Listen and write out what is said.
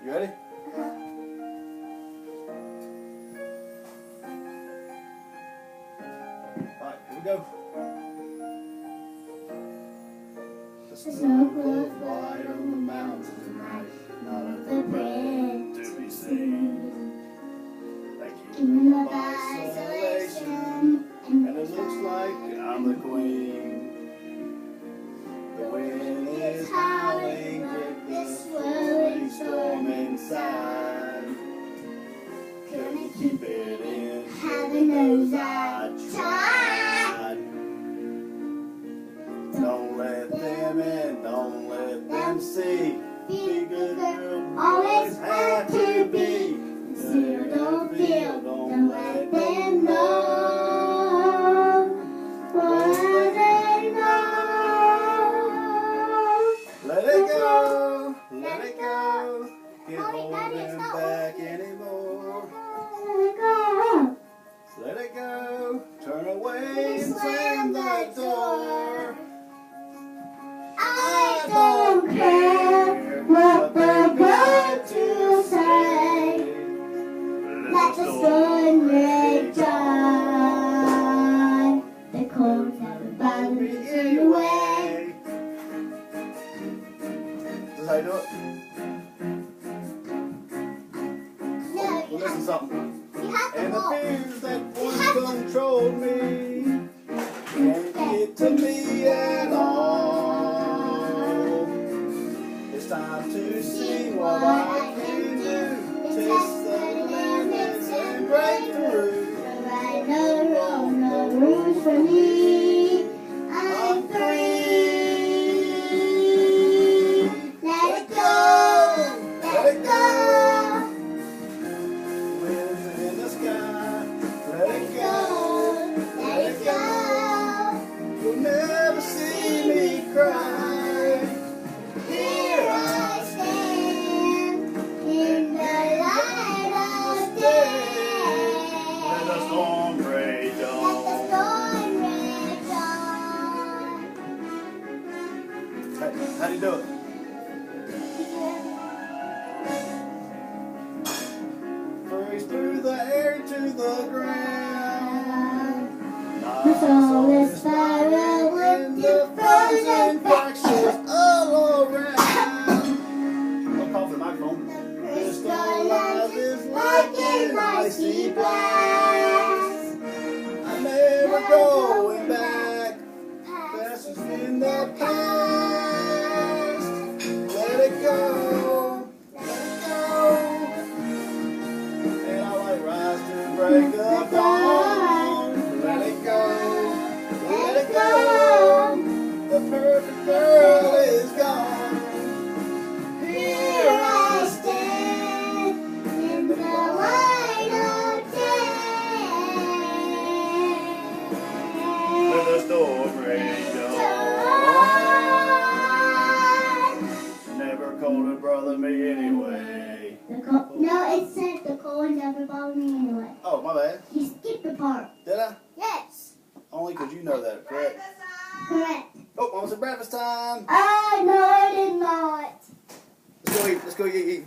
You ready? Alright, here we go. The snow will fly on the mountains tonight, not a thread to be seen. They keep me in isolation, and it looks like I'm the queen. The wind is howling with the swirling storm inside. Can you keep it in? Heaven knows I tried. Don't let them in, don't let them see. Be good girl, always have to be. Zero don't feel, don't let them know. What they know. Let it go, let it go. Can't hold them back anymore. Let it go, turn away and slam the door. I don't care what they're going to say. Let the sun rage on. The cold never bothered me anyway. Is this how you do it? No, Well, listen to something. you have to And the walk. fears that once controlled me can't get to me at all. It's time to see what I can do. Test the limits and break through. No right, no wrong, no rules for me. I'm free. Let it go, let it go. Winds in the sky, let it go, Let it go. You'll never see me cry. Here I stand in the light of day. Let the storm rage Let the on. storm rage on. How do you do it? Freeze through the air to the ground. The soul is spiral In with the the frozen frozen fractures all around. Don't cough the microphone. crystal life is like an icy blast. I'm never going back. Past is in the past. Let it go. Let it go. And I like rise to break of dawn. Let it go. Let it go. The perfect girl is gone. Here I stand in the light of Let day. the storm rage on. Never called a brother me anyway. No, it said the cold never bothered me anyway. Oh, my bad. You skipped the part. Did I? Yes, Only because you know that, correct? correct. Oh, almost at breakfast time. No, I did not. Let's go eat. Let's go eat.